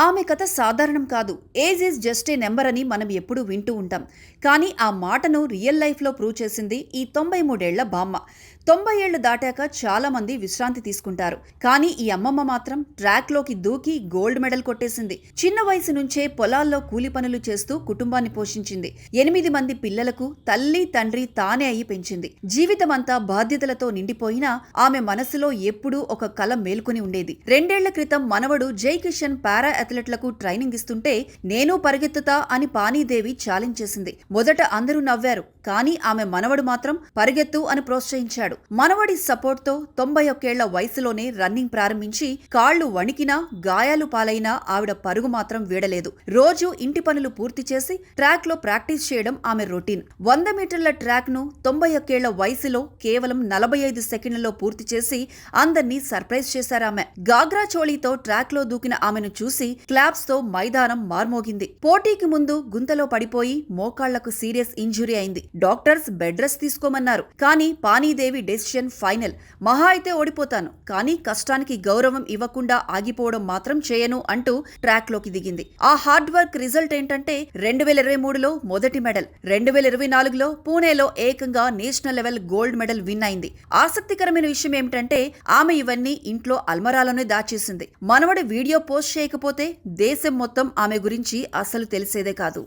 ఆమె కథ సాధారణం కాదు. Age is just a number అని మనం ఎప్పుడూ వింటూ ఉంటాం. కానీ ఆ మాటను రియల్ లైఫ్లో ప్రూవ్ చేసింది ఈ 93 ఏళ్ల బామ్మ. 90 ఏళ్లు దాటాక చాలా మంది విశ్రాంతి తీసుకుంటారు. కానీ ఈ అమ్మమ్మ మాత్రం ట్రాక్లోకి దూకి గోల్డ్ మెడల్ కొట్టేసింది. చిన్న వయసు నుంచే పొలాల్లో కూలి పనులు చేస్తూ కుటుంబాన్ని పోషించింది. 8 మంది పిల్లలకు తల్లి తండ్రి తానే అయి పెంచింది. జీవితమంతా బాధ్యతలతో నిండిపోయినా ఆమె మనసులో ఎప్పుడూ ఒక కల మేల్కొని ఉండేది. 2 ఏళ్ల క్రితం మనవడు జై కిషన్ పారా అథ్లెట్లకు ట్రైనింగ్ ఇస్తుంటే నేను పరిగెత్తుతా అని పానీదేవి ఛాలెంజ్ చేసింది. మొదట అందరూ నవ్వారు. కానీ ఆమె మనవడు మాత్రం పరిగెత్తు అని ప్రోత్సహించాడు. మనవడి సపోర్ట్తో 91 ఏళ్ల వయసులోనే రన్నింగ్ ప్రారంభించి కాళ్లు వణికినా గాయాలు పాలైనా ఆవిడ పరుగు మాత్రం వీడలేదు. రోజు ఇంటి పనులు పూర్తి చేసి ట్రాక్ లో ప్రాక్టీస్ చేయడం ఆమె రొటీన్. 100 మీటర్ల ట్రాక్ ను 91 ఏళ్ల వయసులో కేవలం 45 సెకండ్లలో పూర్తి చేసి అందర్నీ సర్ప్రైజ్ చేశారామె. గాగ్రా చోళీతో ట్రాక్ లో దూకిన ఆమెను చూసి క్లాప్స్ తో మైదానం మార్మోగింది. పోటీకి ముందు గుంతలో పడిపోయి మోకాళ్లకు సీరియస్ ఇంజురీ అయింది. డాక్టర్స్ బెడ్ రెస్ట్ తీసుకోమన్నారు. కానీ పానీదేవి డెసిషన్ ఫైనల్. మహా అయితే ఓడిపోతాను, కానీ కష్టానికి గౌరవం ఇవ్వకుండా ఆగిపోవడం మాత్రం చేయను అంటూ ట్రాక్ లోకి దిగింది. ఆ హార్డ్ వర్క్ రిజల్ట్ ఏంటంటే 2023లో మొదటి మెడల్, 2024లో పూణేలో ఏకంగా national level gold medal win అయింది. ఆసక్తికరమైన విషయం ఏమిటంటే ఆమె ఇవన్నీ ఇంట్లో అల్మరాలోనే దాచేసింది. మనవడి వీడియో పోస్ట్ చేయకపోతే దేశం మొత్తం ఆమె గురించి అసలు తెలిసేదే కాదు.